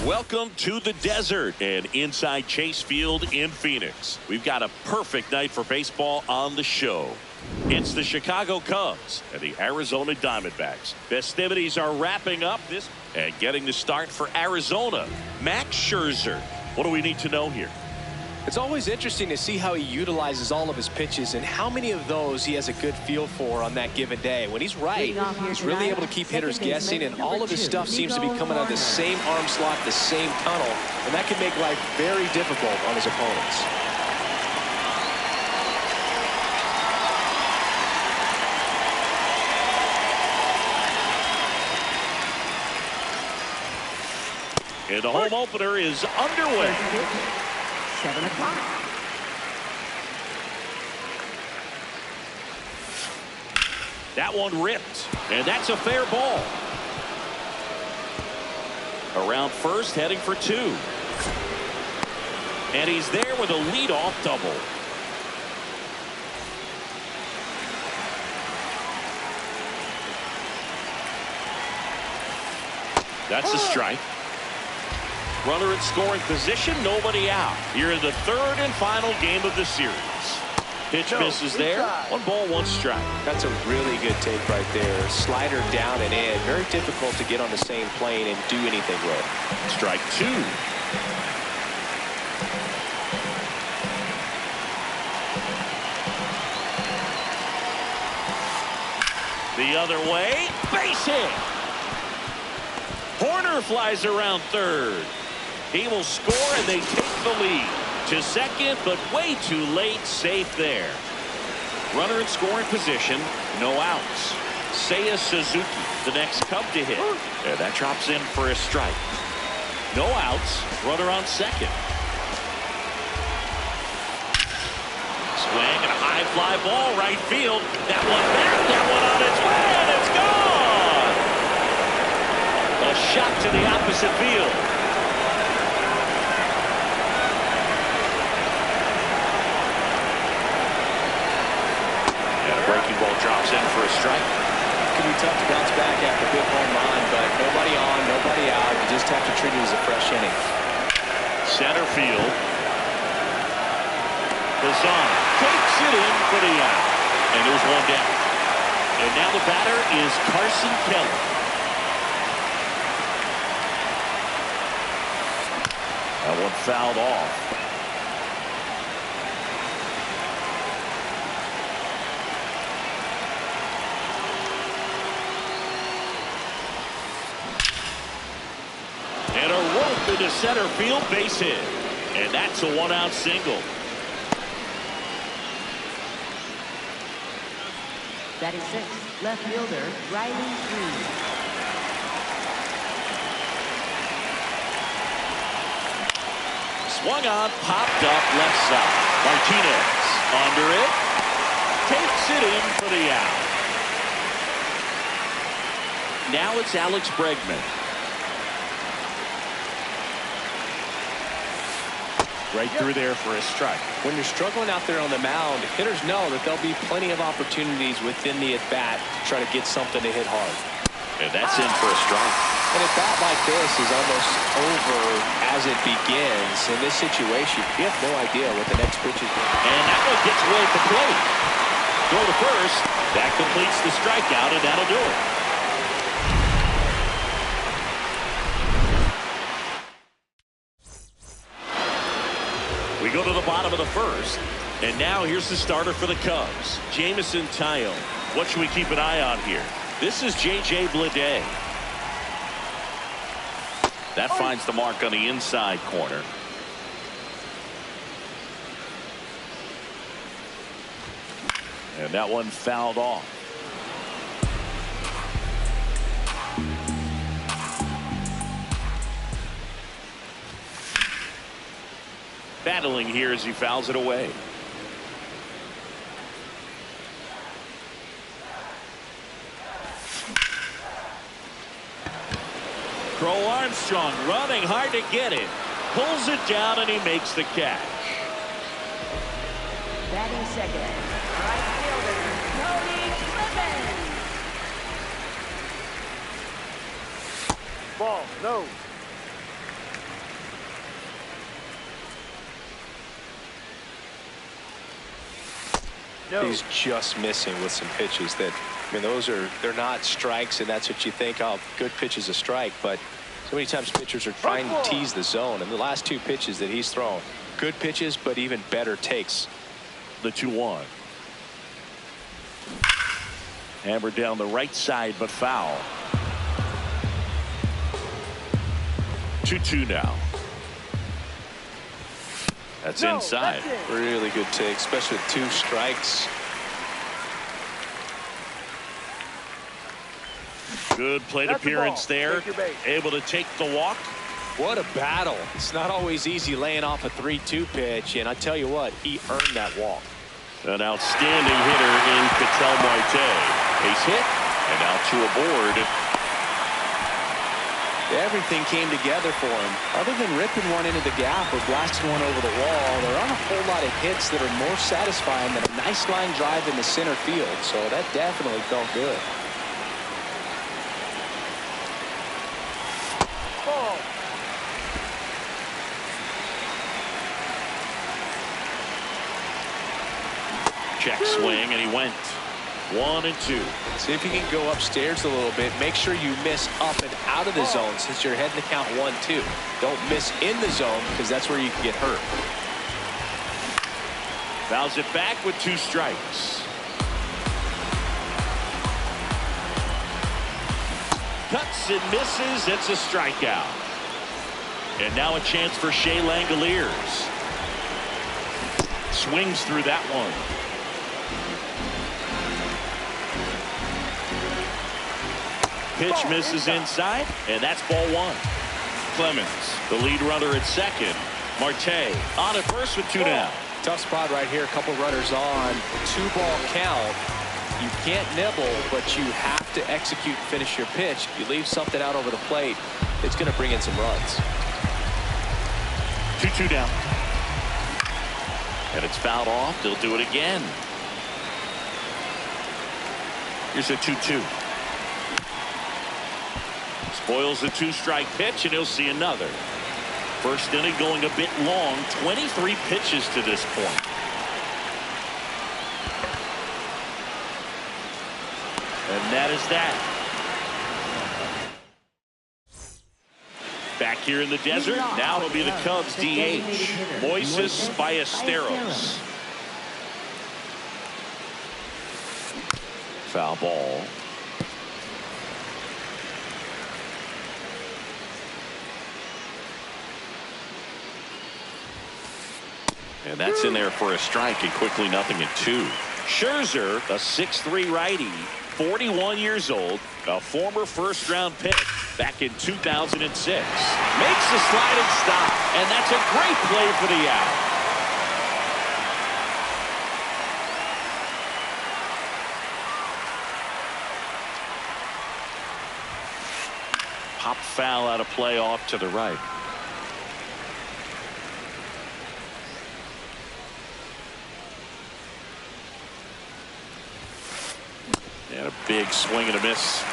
Welcome to the desert and inside Chase Field in Phoenix. We've got a perfect night for baseball on the show. It's the Chicago Cubs and the Arizona Diamondbacks. Festivities are wrapping up this and getting the start for Arizona. Max Scherzer. What do we need to know here? It's always interesting to see how he utilizes all of his pitches and how many of those he has a good feel for on that given day. When he's right, he's really able to keep hitters guessing, and all of his stuff seems to be coming out of the same arm slot, the same tunnel, and that can make life very difficult on his opponents. And the home opener is underway. 7 o'clock. That one ripped, and that's a fair ball. Around first, heading for 2. And he's there with a leadoff double. That's a strike. Runner in scoring position, nobody out. Here in the third and final game of the series. Pitch misses there. 1 ball, 1 strike. That's a really good take right there. Slider down and in. Very difficult to get on the same plane and do anything with. Strike 2. The other way. Base hit. Horner flies around third. He will score, and they take the lead. To second, but way too late. Safe there. Runner in scoring position. No outs. Seiya Suzuki, the next Cub to hit. And that drops in for a strike. No outs. Runner on second. Swing and a high fly ball right field. That one back. That one on its way, and it's gone. A shot to the opposite field. Breaking ball drops in for a strike. It can be tough to bounce back after a big home run, but nobody on, nobody out. You just have to treat it as a fresh inning. Center field. Bazan takes it in for the out. And there's one down. And now the batter is Carson Kelly. That one fouled off. And a rope into center field, base hit. And that's a 1-out single. That is 6. Left fielder, Riley Green. Swung on, popped up left side. Martinez under it. Takes it in for the out. Now it's Alex Bregman. Right through there for a strike. When you're struggling out there on the mound, hitters know that there'll be plenty of opportunities within the at-bat to try to get something to hit hard. And that's in for a strike. An at-bat like this is almost over as it begins. In this situation, you have no idea what the next pitch is. And that one gets away at the plate. Throw to first. That completes the strikeout, and that'll do it. We go to the bottom of the first, and now here's the starter for the Cubs, Jameson Taillon. What should we keep an eye on here? This is J.J. Bleday. That finds the mark on the inside corner. And that one fouled off. Battling here as he fouls it away. Crow Armstrong running hard to get it. Pulls it down and he makes the catch. Batting second, right fielder, Cody Clemens. Ball, no. He's just missing with some pitches that, I mean, they're not strikes, and that's what you think, oh, good pitch is a strike, but so many times pitchers are trying to tease the zone, and the last two pitches that he's thrown, good pitches, but even better takes. The 2-1. Hammered down the right side, but foul. 2-2 now. That's inside. Really good take, especially with 2 strikes. Good plate appearance there. Able to take the walk. What a battle. It's not always easy laying off a 3-2 pitch, and I tell you what, he earned that walk. An outstanding hitter in Ketel Marte. Base hit, and out to a board. Everything came together for him. Other than ripping one into the gap or blasting one over the wall, there aren't a whole lot of hits that are more satisfying than a nice line drive in the center field, so that definitely felt good. Check swing, and he went 1-2. See if you can go upstairs a little bit. Make sure you miss up and out of the zone since you're heading to count 1-2. Don't miss in the zone because that's where you can get hurt. Fouls it back with 2 strikes. Cuts and misses. It's a strikeout. And now a chance for Shea Langoliers. Swings through that one. Pitch misses inside, and that's ball 1. Clemens, the lead runner at second. Marte on at first with 2 down. Tough spot right here. A couple runners on. 2-ball count. You can't nibble, but you have to execute and finish your pitch. If you leave something out over the plate, it's going to bring in some runs. 2-2 down. And it's fouled off. They'll do it again. Here's a 2-2. Spoils the 2-strike pitch, and he'll see another. First inning going a bit long. 23 pitches to this point. And that is that. Back here in the desert, now it'll be the Cubs DH, Moises Ballesteros. Foul ball. And that's in there for a strike, and quickly 0-2. Scherzer, a 6'3" righty, 41 years old, a former first-round pick back in 2006. Makes a sliding stop, and that's a great play for the out. Pop foul out of play off to the right. And a big swing and a miss.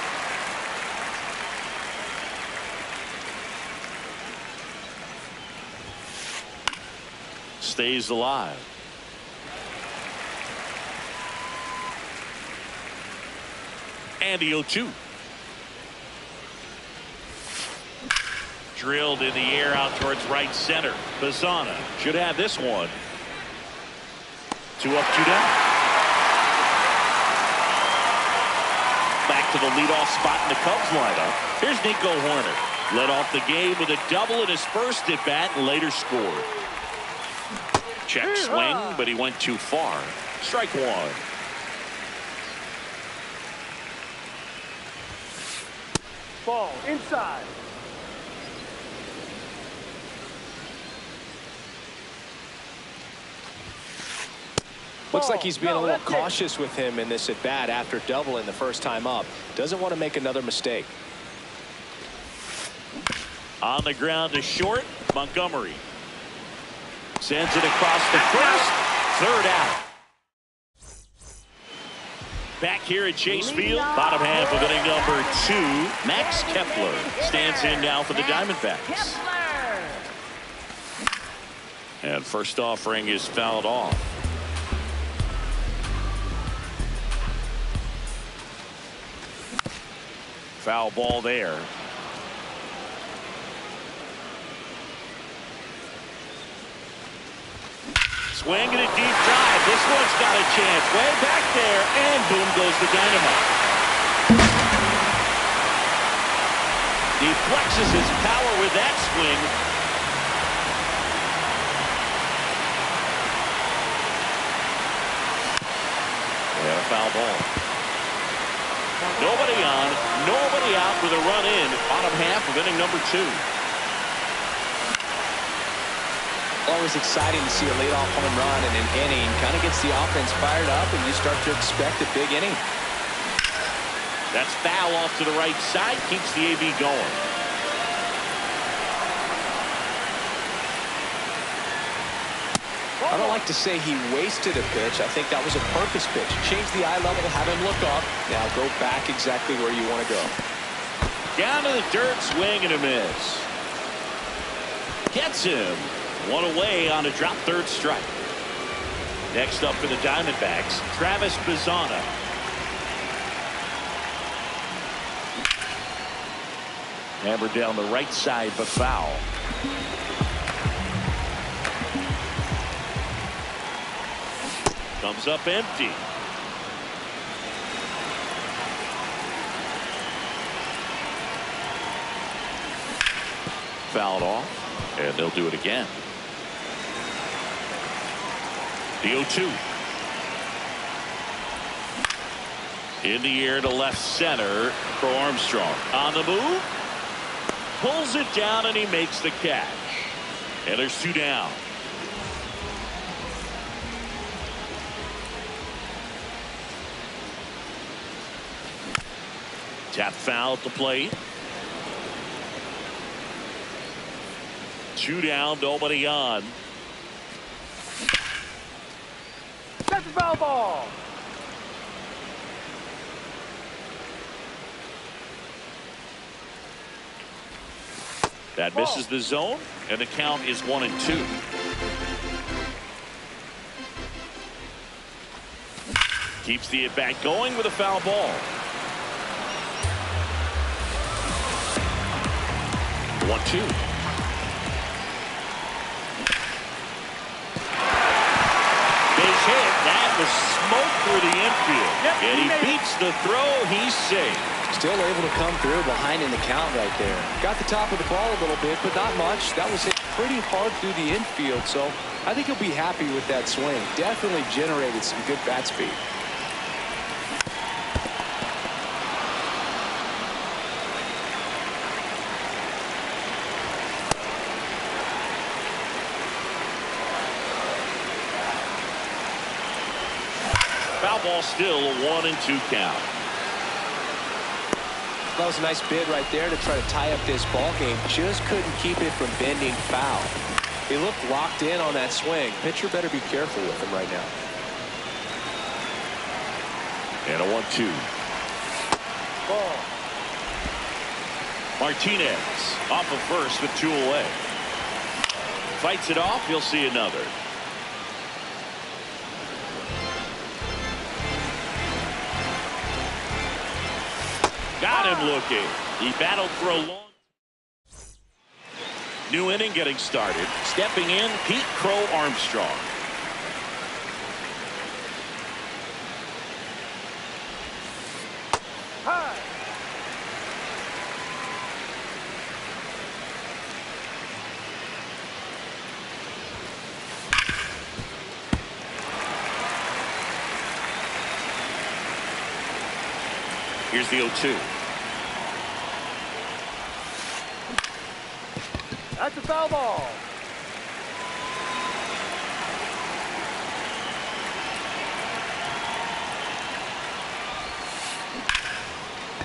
Stays alive. And the 0-2. Drilled in the air out towards right center. Bazzana should have this one. 2 up, 2 down. Back to the leadoff spot in the Cubs lineup. Here's Nico Hoerner. Led off the game with a double in his first at bat and later scored. Check swing, but he went too far. Strike 1. Ball inside. Looks like he's being a little cautious with him in this at bat after doubling the first time up. Doesn't want to make another mistake. On the ground to short, Montgomery sends it across the first. Third out. Back here at Chase Field, bottom half of inning number 2. Max Kepler stands in now for the Diamondbacks. And first offering is fouled off. Foul ball there. Swing and a deep drive. This one's got a chance. Way back there, and boom goes the dynamite. He flexes his power with that swing. And a foul ball. Nobody on, nobody out with a run in. Bottom half of inning number 2. Always exciting to see a leadoff home run in an inning. Kind of gets the offense fired up, and you start to expect a big inning. That's foul off to the right side. Keeps the AB going. I don't like to say he wasted a pitch. I think that was a purpose pitch. Change the eye level, have him look up. Now go back exactly where you want to go. Down to the dirt, swing and a miss. Gets him. One away on a drop third strike. Next up for the Diamondbacks, Travis Bazzana. Hammered down the right side, but foul. Comes up empty. Fouled off, and they'll do it again. The 0-2. In the air to left center for Armstrong. On the move. Pulls it down, and he makes the catch. And there's 2 down. Tap foul at the plate. 2 down, nobody on. That's a foul ball. That misses the zone, and the count is 1-2. Keeps the at-bat going with a foul ball. 1-2. Hit. That was smoke through the infield. Yep, and he beats the throw. He's safe. Still able to come through behind in the count right there. Got the top of the ball a little bit, but not much. That was hit pretty hard through the infield, so I think he'll be happy with that swing. Definitely generated some good bat speed. Foul ball, still a 1-2 count. That was a nice bid right there to try to tie up this ball game. Just couldn't keep it from bending foul. He looked locked in on that swing. Pitcher better be careful with him right now. And a 1-2. Ball. Martinez off of first with 2 away. Fights it off. You'll see another. Got him looking. He battled for a long. New inning getting started. Stepping in, Pete Crow Armstrong. High. Here's the 0-2. That's a foul ball.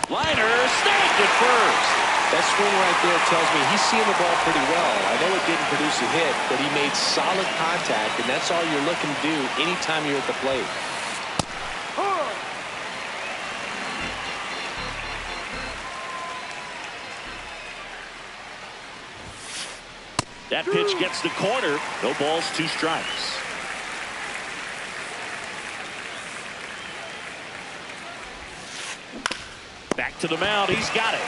Liner snagged at first. That swing right there tells me he's seeing the ball pretty well. I know it didn't produce a hit, but he made solid contact, and that's all you're looking to do anytime you're at the plate. That pitch gets the corner. No balls, 2 strikes. Back back to the mound. He's got it.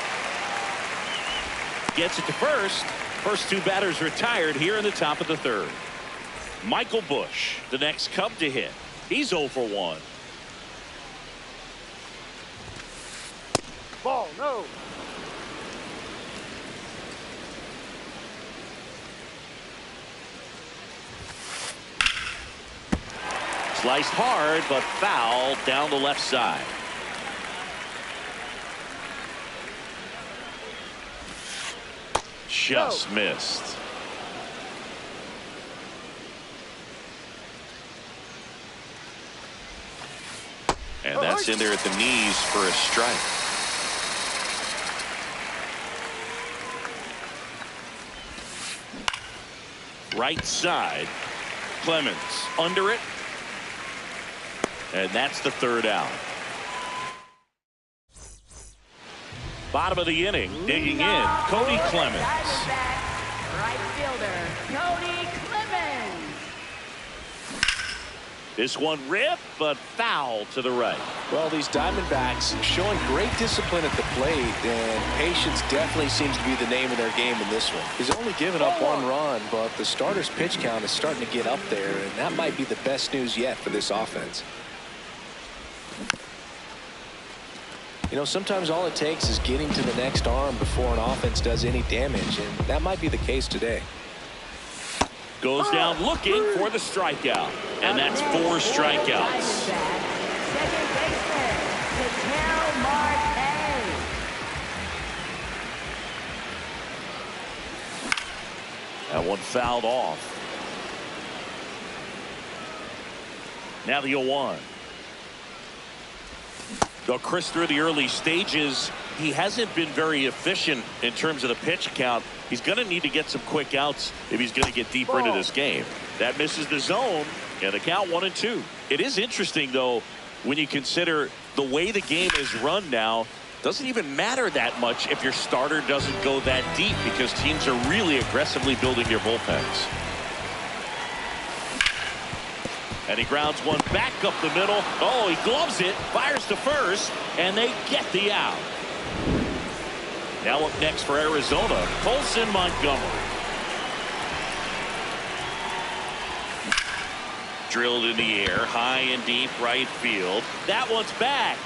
Gets it to first. First two batters retired here in the top of the third. Michael Bush, the next Cub to hit. He's 0 for 1. Ball, no. Sliced hard, but foul down the left side. Just missed. And that's in there at the knees for a strike. Right side. Clemens under it. And that's the third out. Bottom of the inning, digging in, Cody Clemens. Right fielder, Cody Clemens. This one ripped, but foul to the right. Well, these Diamondbacks showing great discipline at the plate, and patience definitely seems to be the name of their game in this one. He's only given up 1 run, but the starter's pitch count is starting to get up there, and that might be the best news yet for this offense. You know, sometimes all it takes is getting to the next arm before an offense does any damage, and that might be the case today. Goes down looking for the strikeout, and that's 4 strikeouts. Second baseman, Ketel Marte. That one fouled off. Now the 0-1. Though Chris, through the early stages, he hasn't been very efficient in terms of the pitch count. He's going to need to get some quick outs if he's going to get deeper into this game. That misses the zone, and the count 1-2. It is interesting, though, when you consider the way the game is run now. Doesn't even matter that much if your starter doesn't go that deep, because teams are really aggressively building their bullpens. And he grounds one back up the middle. Oh, he gloves it, fires to first, and they get the out. Now up next for Arizona, Colson Montgomery. Drilled in the air, high and deep right field. That one's back.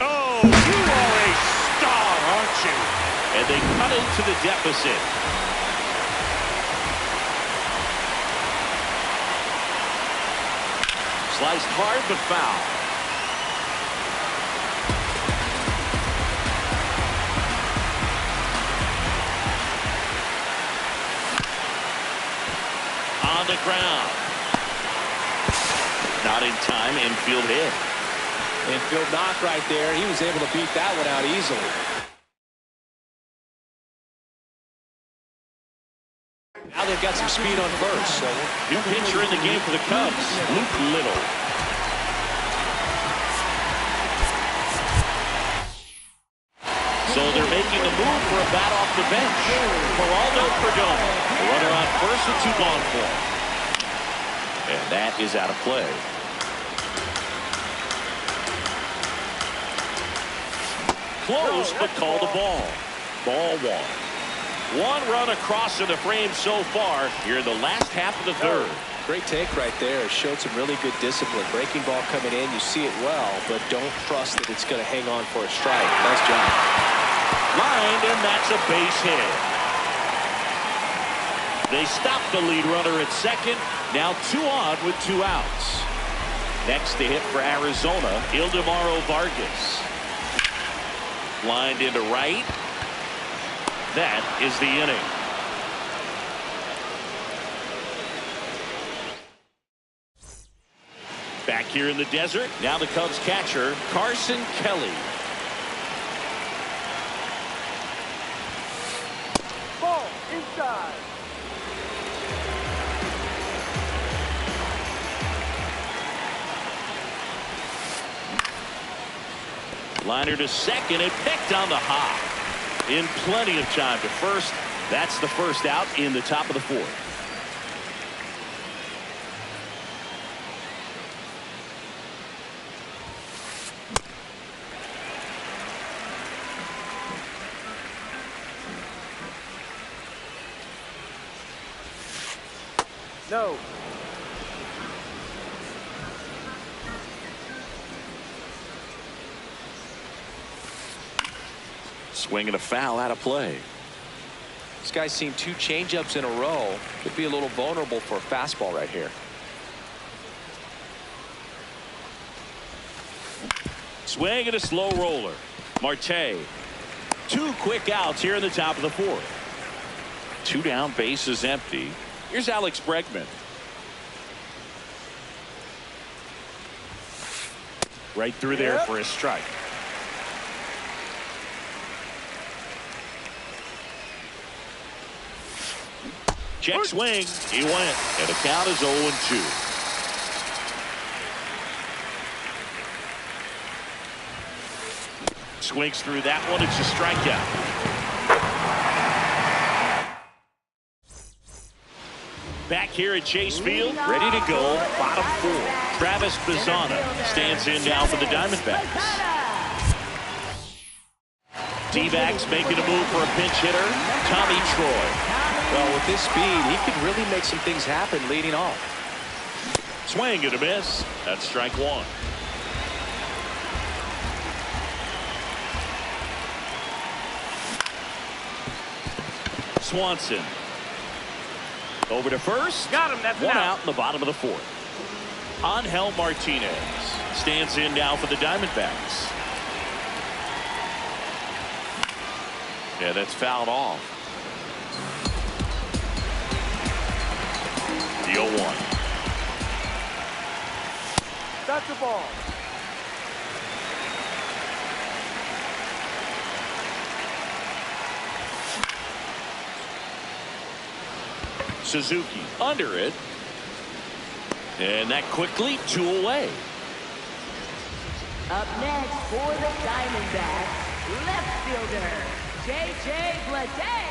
Oh, you are a star, aren't you? And they cut into the deficit. Sliced hard but foul. On the ground. Not in time, infield hit. Infield knock right there. He was able to beat that one out easily. Now they've got some speed on first. So new pitcher in the game for the Cubs, Luke Little. So they're making a move for a bat off the bench. Geraldo Perdomo, the runner on first with 2 gone for him. And that is out of play. Close, but called a ball. Ball 1. 1 run across in the frame so far here in the last half of the third. Great take right there. Showed some really good discipline. Breaking ball coming in, you see it well, but don't trust that it's going to hang on for a strike. Nice job. Lined, and that's a base hit. They stop the lead runner at second. Now 2 on with 2 outs. Next to hit for Arizona, Ildemaro Vargas. Lined into right. That is the inning. Back here in the desert, now the Cubs catcher, Carson Kelly. Ball, inside. Liner to second and picked on the hop. In plenty of time to first. That's the first out in the top of the 4th. No. Swing and a foul out of play. This guy's seen 2 changeups in a row. Could be a little vulnerable for a fastball right here. Swing and a slow roller. Marte. 2 quick outs here in the top of the 4th. 2 down, bases empty. Here's Alex Bregman. Right through there for a strike. Check swing. He went. And the count is 0-2. Swings through that one. It's a strikeout. Back here at Chase Field, ready to go, bottom 4. Travis Bazzana stands in now for the Diamondbacks. D-backs making a move for a pinch hitter, Tommy Troy. Well, with this speed, he could really make some things happen leading off. Swing and a miss. That's strike 1. Swanson. Over to first. Got him. That's one out in the bottom of the 4th. Angel Martinez stands in now for the Diamondbacks. Yeah, that's fouled off. The 0-1. That's the ball. Suzuki under it. And that quickly 2 away. Up next for the Diamondbacks, left fielder, J.J. Bleday.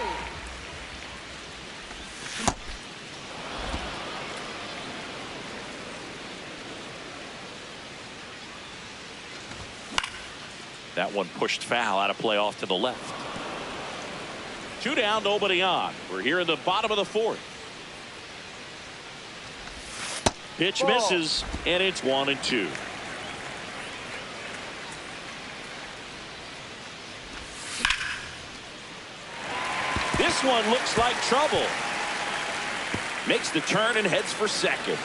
That one pushed foul out of play off to the left. 2 down, nobody on. We're here in the bottom of the 4th. Pitch misses, and it's 1-2. This one looks like trouble. Makes the turn and heads for second.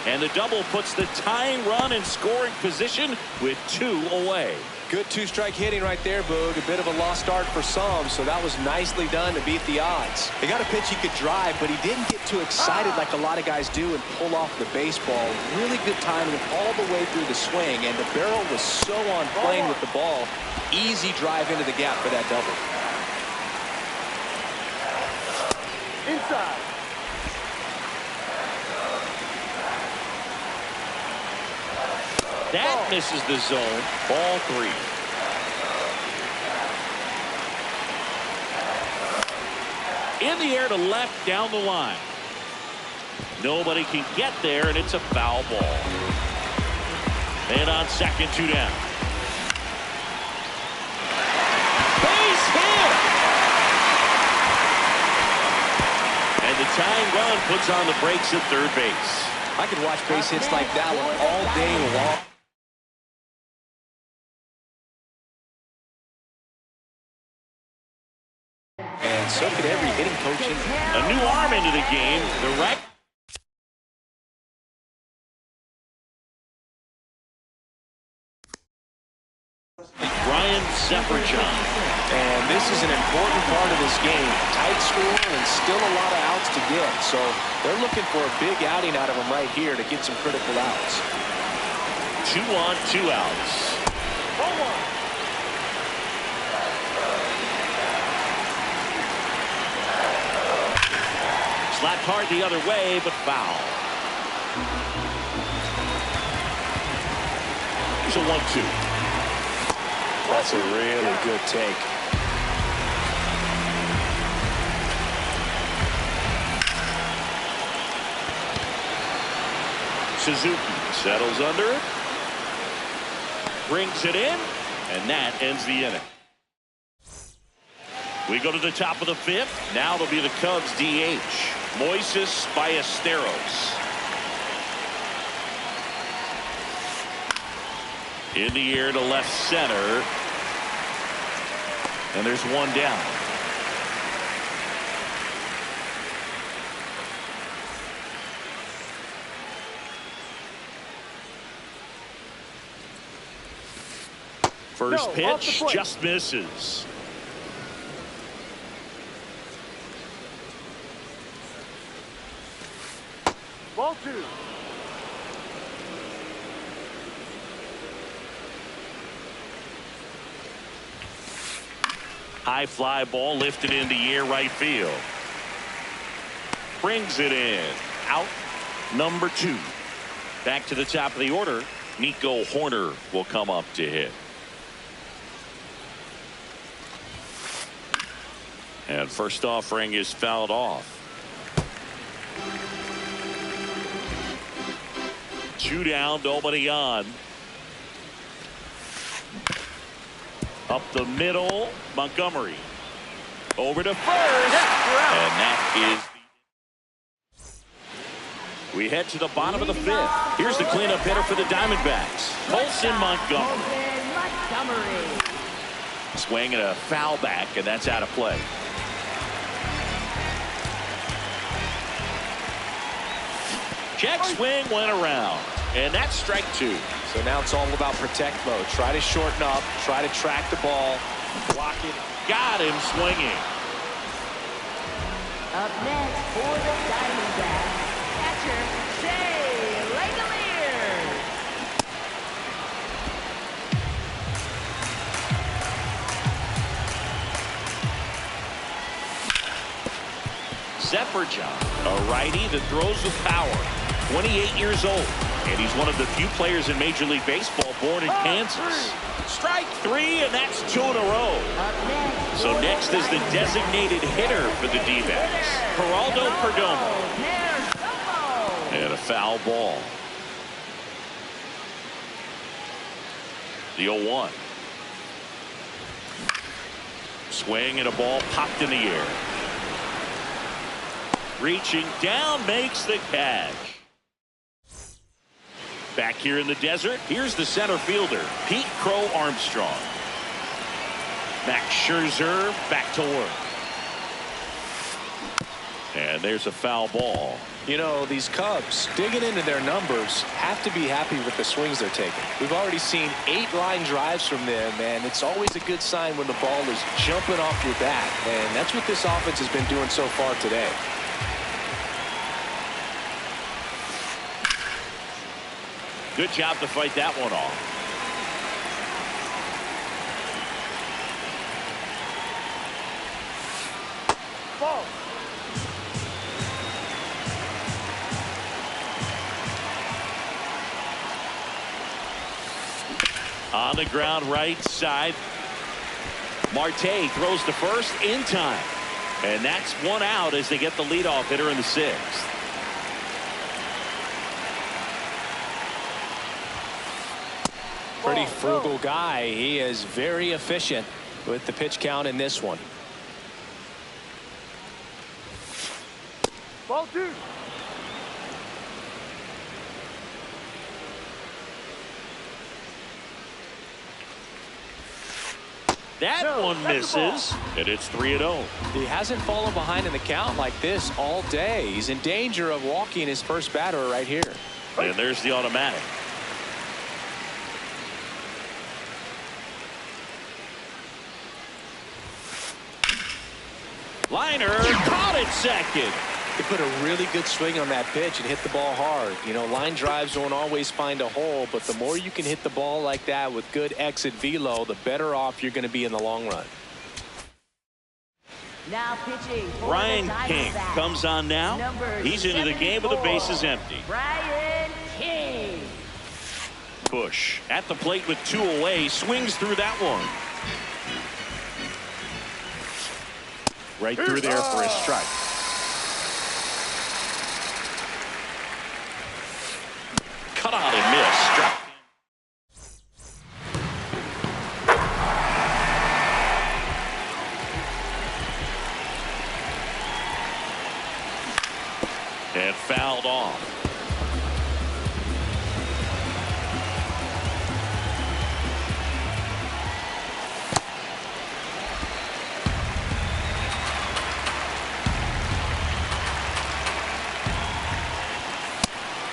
And the double puts the tying run in scoring position with 2 away. Good 2-strike hitting right there, Boog. A bit of a lost start for some, so that was nicely done to beat the odds. He got a pitch he could drive, but he didn't get too excited like a lot of guys do and pull off the baseball. Really good timing all the way through the swing, and the barrel was so on plane with the ball. Easy drive into the gap for that double. Inside. That misses the zone. Ball 3. In the air to left down the line. Nobody can get there, and it's a foul ball. And on second, 2 down. Base hit! And the tying run puts on the brakes at third base. I could watch base hits like that one all day long. And so could every hitting coach in there. A new arm into the game. The right. Ryan Severjon. And this is an important part of this game. Tight score and still a lot of outs to get. So they're looking for a big outing out of him right here to get some critical outs. 2 on, 2 outs. Slapped hard the other way, but foul. Here's a 1-2. That's a really good take. Suzuki settles under it. Brings it in, and that ends the inning. We go to the top of the 5th. Now it'll be the Cubs DH. Moises Ballesteros. In the air to left center. And there's one down. First pitch just misses. Ball 2. High fly ball lifted in the air right field. Brings it in. Out number 2. Back to the top of the order. Nico Horner will come up to hit. And first offering is fouled off. 2 down, nobody on. Up the middle, Montgomery. Over to first. And that is. We head to the bottom of the 5th. Here's the cleanup hitter for the Diamondbacks. Colson Montgomery. Swing and a foul back, and that's out of play. Check swing went around, and that's strike 2. So now it's all about protect mode. Try to shorten up, try to track the ball, block it. Got him swinging. Up next for the Diamondbacks, catcher Shea Langeliers. Sepperjohn, a righty that throws with power. 28 years old, and he's one of the few players in Major League Baseball born in Kansas. Strike 3, and that's 2 in a row. So next is the designated hitter for the D-backs, Geraldo Perdomo. And a foul ball. The 0-1. Swing and a ball popped in the air. Reaching down, makes the catch. Back here in the desert, here's the center fielder, Pete Crow Armstrong. Max Scherzer back to work. And there's a foul ball. You know, these Cubs, digging into their numbers, have to be happy with the swings they're taking. We've already seen 8 line drives from them, and it's always a good sign when the ball is jumping off your bat. And that's what this offense has been doing so far today. Good job to fight that one off. Ball. On the ground right side. Marte throws to first in time. And that's 1 out as they get the leadoff hitter in the 6th. Pretty frugal guy. He is very efficient with the pitch count in this one. Ball 2. That one misses, and it's 3-0. He hasn't fallen behind in the count like this all day. He's in danger of walking his first batter right here. And there's the automatic. Liner caught it second. He put a really good swing on that pitch and hit the ball hard. You know, line drives won't always find a hole, but the more you can hit the ball like that with good exit velo, the better off you're going to be in the long run. Now pitching for Brian the King Diamondbacks. comes on now. Number He's into the game with the 74, bases empty. Brian King. Bush at the plate with 2 away, swings through that one. Right through there for a strike. Cut out and miss. Struck. fouled off.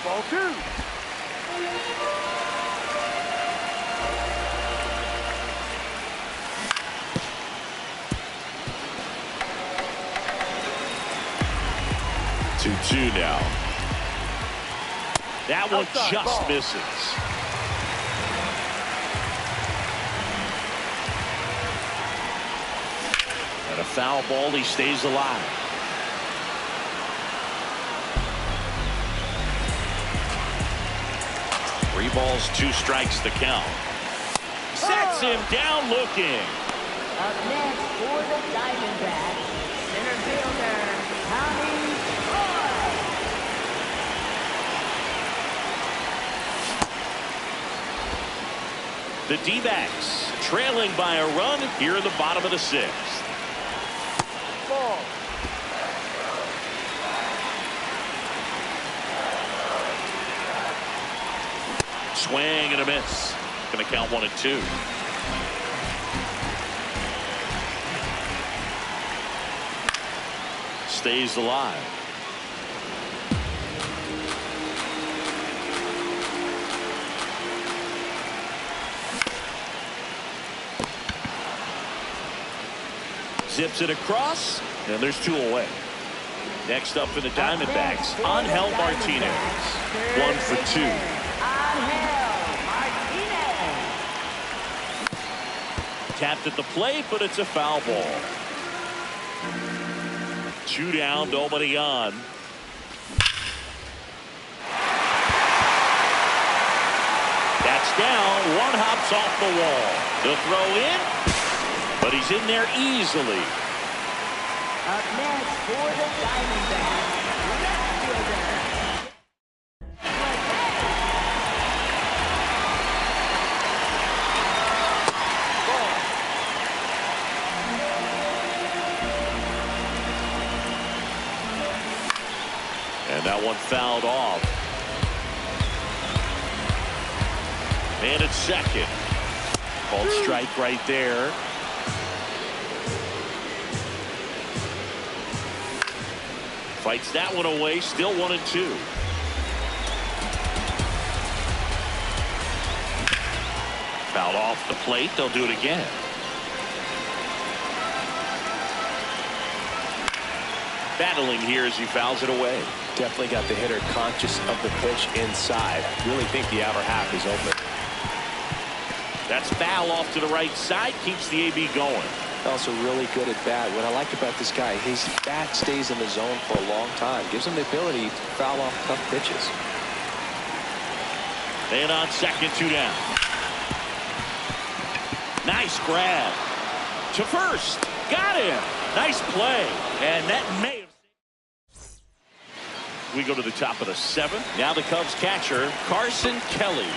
Ball 2. Two now. That one Outside just ball. misses. And a foul ball, he stays alive. Three balls, 2 strikes the count. Sets him down looking. Up next for the Diamondbacks, center fielder, Tommy Troy. The D-backs trailing by a run here in the bottom of the 6th. Ball. Swing and a miss. Going to count 1-2. Stays alive. Zips it across, and there's 2 away. Next up for the Diamondbacks, Angel Martinez. 1 for 2. Angel Martinez. Tapped at the plate, but it's a foul ball. 2 down, nobody on. That's down. 1 hops off the wall. The throw in, but he's in there easily. Up next for the Diamondbacks, left fielder. And that one fouled off. And it's second. Called strike right there. Fights that one away. Still 1-2. Fouled off the plate. They'll do it again. Battling here as he fouls it away. Definitely got the hitter conscious of the pitch inside. Really think the outer half is open. That's foul off to the right side. Keeps the AB going. Also really good at bat. What I like about this guy, his bat stays in the zone for a long time. Gives him the ability to foul off tough pitches. And on second, 2 down. Nice grab. To first. Got him. Nice play. And that may have... We go to the top of the 7th. Now the Cubs catcher, Carson Kelly.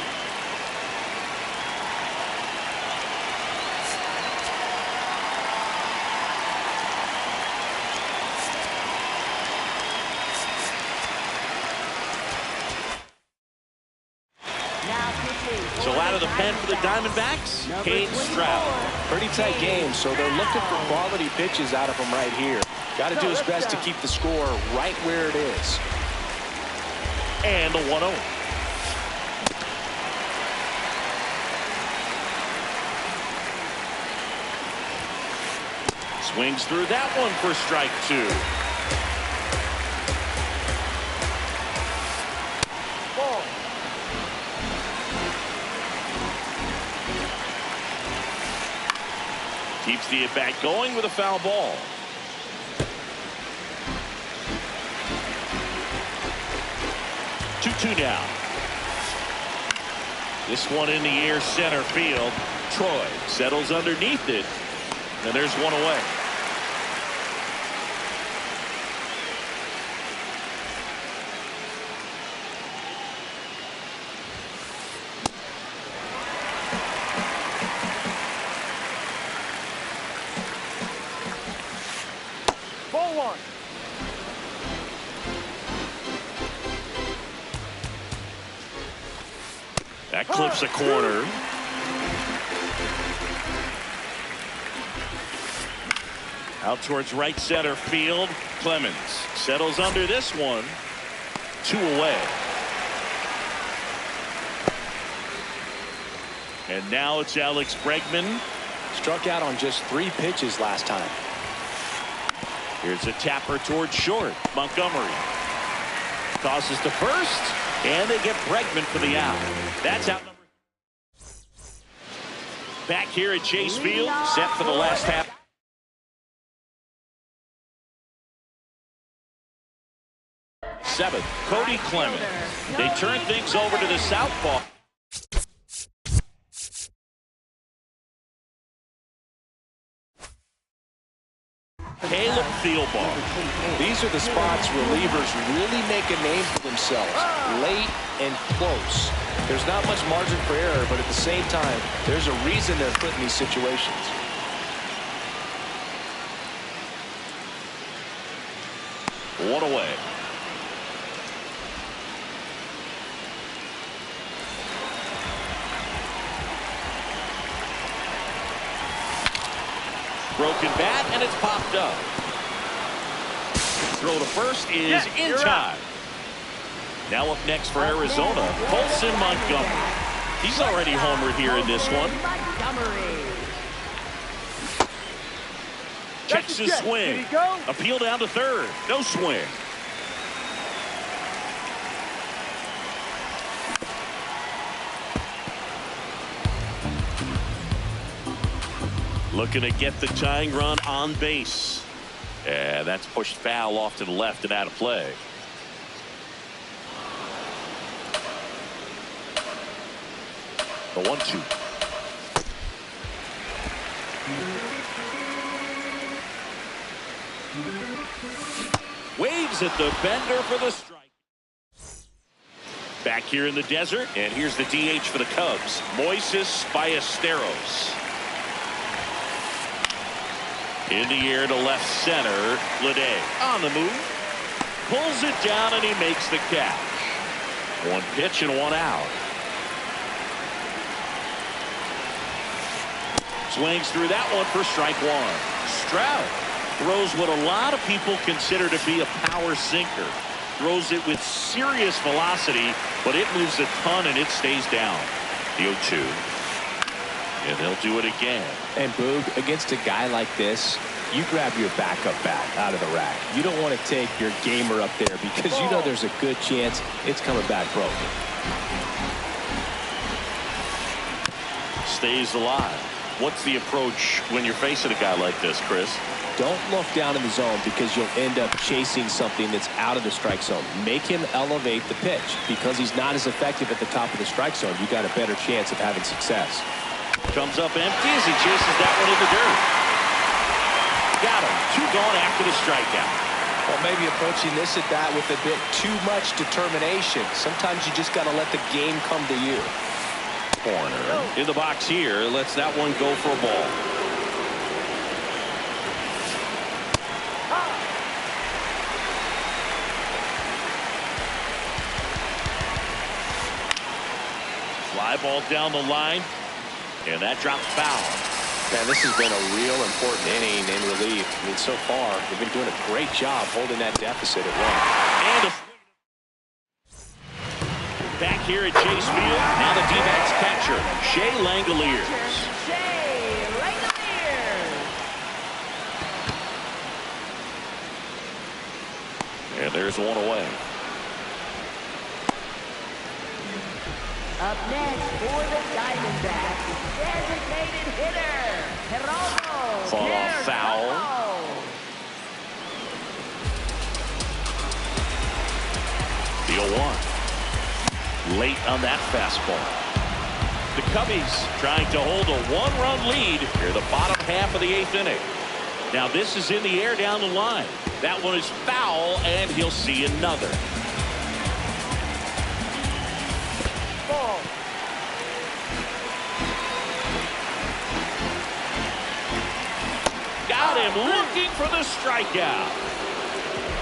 So out of the pen for the Diamondbacks, Kane Stroud. Pretty tight game, so they're looking for quality pitches out of him right here. Got to do his best to keep the score right where it is. And the 1-0. Swings through that one for strike 2. Ball. Keeps the at-bat going with a foul ball. Two now. This one in the air, center field. Troy settles underneath it, and there's one away. Ball 1. That clips a corner. Out towards right center field. Clemens settles under this one. 2 away. And now it's Alex Bregman. Struck out on just 3 pitches last time. Here's a tapper towards short. Montgomery tosses to first, and they get Bregman for the out. That's out number. Back here at Chase Field, set for the last half. Seventh, Cody Clemens. They turn things over to the southpaw. Caleb Thielbar. These are the spots relievers really make a name for themselves. Late and close. There's not much margin for error, but at the same time, there's a reason they're put in these situations. One away. Broken bat, and it's popped up. Throw to first is in time. Now up next for Arizona, Colson Montgomery. He's already homered here in this one. Checks his swing. Appeal down to third. No swing. Looking to get the tying run on base. And that's pushed foul off to the left and out of play. The 1-2. Waves at the bender for the strike. Back here in the desert, and here's the DH for the Cubs, Moises Ballesteros. In the air to left center, Lede on the move, pulls it down, and he makes the catch. 1 pitch and 1 out. Swings through that one for strike 1. Stroud throws what a lot of people consider to be a power sinker. Throws it with serious velocity, but it moves a ton and it stays down. The 0-2. And they'll do it again. And Boog, against a guy like this, you grab your backup bat out of the rack. You don't want to take your gamer up there because you know there's a good chance it's coming back broken. Stays alive. What's the approach when you're facing a guy like this, Chris? Don't look down in the zone because you'll end up chasing something that's out of the strike zone. Make him elevate the pitch. Because he's not as effective at the top of the strike zone, you got a better chance of having success. Comes up empty as he chases that one in the dirt. Got him. 2 gone after the strikeout. Well, maybe approaching this at bat with a bit too much determination. Sometimes you just got to let the game come to you. Corner in the box here. Lets that one go for a ball. Fly ball down the line. And that drops foul. Man, this has been a real important inning in relief. I mean, so far, they've been doing a great job holding that deficit at 1. And back here at Chase Field, now the D-backs catcher, Shea Langoliers. And there's 1 away. Up next for the Diamondbacks, designated hitter, Geraldo. Fall off foul. The 0-1. Late on that fastball. The Cubbies trying to hold a 1-run lead here the bottom half of the 8th inning. Now this is in the air down the line. That one is foul, and he'll see another. Got him looking for the strikeout.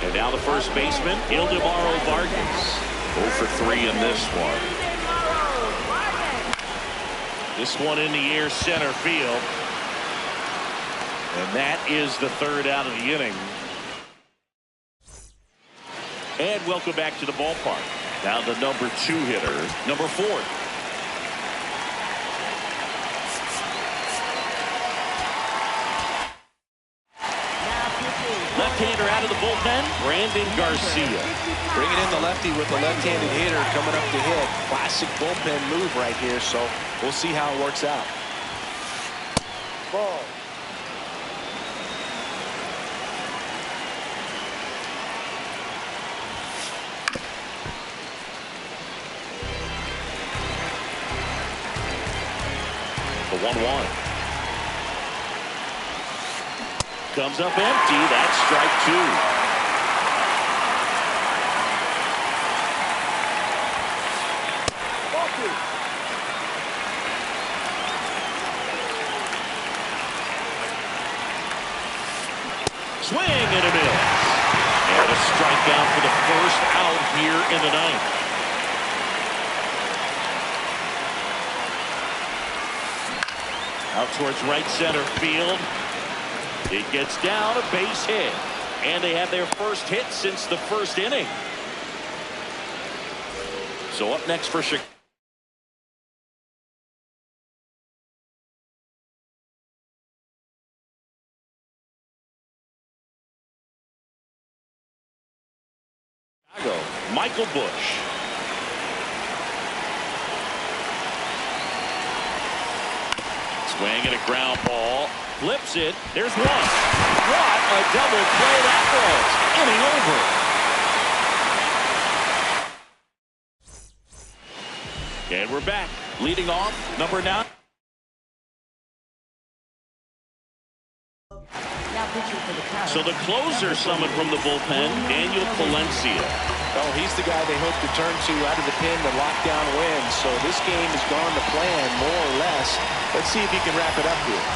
And now the first baseman, Ildemaro Vargas. 0 for 3 in this one. This one in the air, center field. And that is the third out of the inning. And welcome back to the ballpark. Now the number 2 hitter, number 4. Left-hander out of the bullpen, Brandon Garcia. Bringing in the lefty with the left-handed hitter coming up to hit. Classic bullpen move right here, so we'll see how it works out. Ball. The 1-1. Comes up empty. That's strike 2. Ball 2. Swing and a miss. And a strikeout for the first out here in the 9th. Out towards right center field. It gets down, a base hit. And they have their first hit since the first inning. So up next for Chicago. Michael Busch. Swing and a ground ball. Flips it. There's one. What a double play that was. Inning over. And we're back. Leading off, number 9. So the closer summoned from the bullpen, Daniel Palencia. Oh, he's the guy they hope to turn to out of the pen to lock down wins. So this game has gone to plan, more or less. Let's see if he can wrap it up here.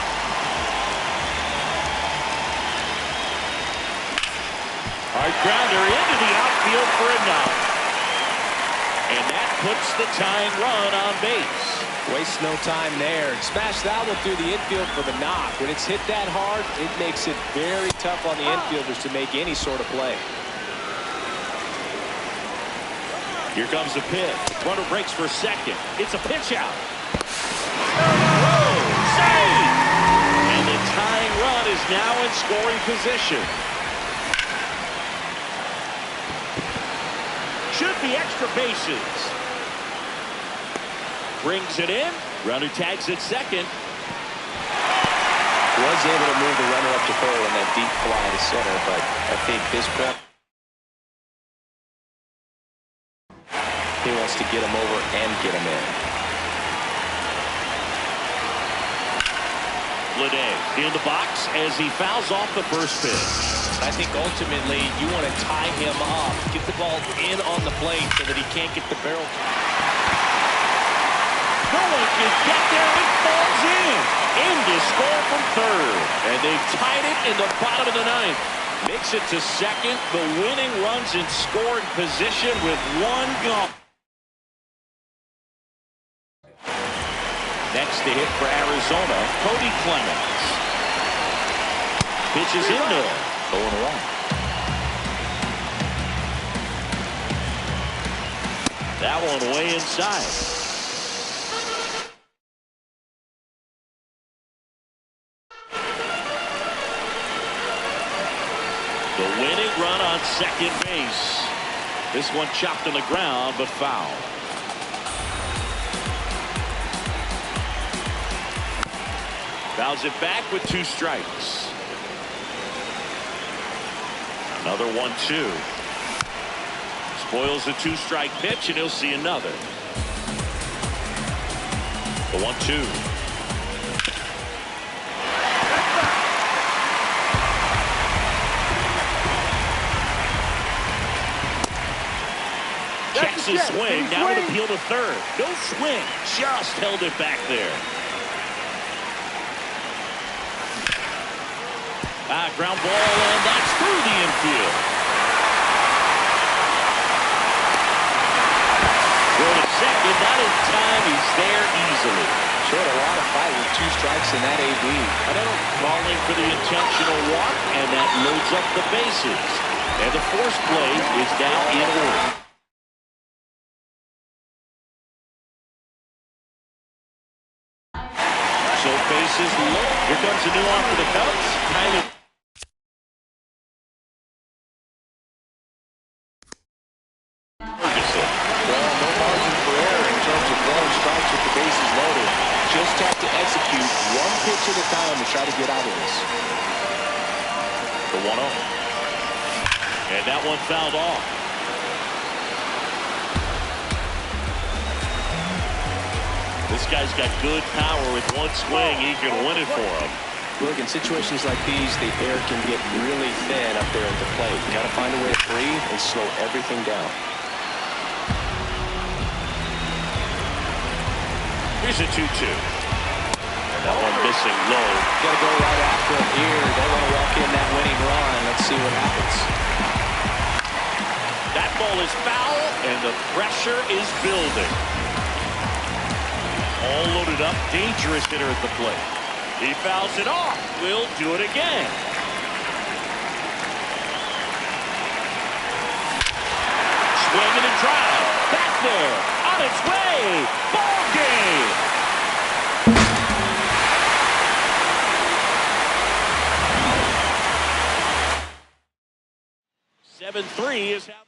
Hard grounder into the outfield for a knock. And that puts the tying run on base. Waste no time there. Smash that one through the infield for the knock. When it's hit that hard, it makes it very tough on the infielders to make any sort of play. Here comes the pitch. Runner breaks for second. It's a pitch out. Whoa, save! And the tying run is now in scoring position. Should be extra bases. Brings it in. Runner tags at second. Was able to move the runner up to third on that deep fly to center, but I think this point he wants to get him over and get him in. Lede in the box as he fouls off the first pitch. I think ultimately you want to tie him up, get the ball in on the plate so that he can't get the barrel. No one can get there. It falls in. In to score from third. And they've tied it in the bottom of the 9th. Makes it to second. The winning runs in scoring position with one gone. Next to hit for Arizona, Cody Clemens. Pitches in there. 0-1. That one way inside. The winning run on second base. This one chopped on the ground, but foul. Fouls it back with 2 strikes. Another 1-2. Spoils the 2-strike pitch, and he'll see another. The 1-2. Checks his swing. Now an appeal to third. No swing. Just held it back there. Ground ball, and that's through the infield. Go to second, not in time. He's there easily. Showed a lot of fight with 2 strikes in that AB. Calling for the intentional walk, and that loads up the bases. And the force play is now in order. So bases low. Here comes a new one for the Cubs. Kind of. Ferguson. Well, no margin for error in terms of throwing strikes with the bases loaded. Just have to execute one pitch at a time to try to get out of this. The 1-0. And that one fouled off. This guy's got good power. With one swing, he can win it for him. Look, in situations like these, the air can get really thin up there at the plate. You got to find a way to breathe and slow everything down. Here's a 2-2. And that one missing low. Got to go right after him here. Don't want to walk in that winning run. Let's see what happens. That ball is foul, and the pressure is building. All loaded up, dangerous hitter at the plate. He fouls it off. We'll do it again. Swinging and drive. Back there. On its way. Ball game. 7-3 is how.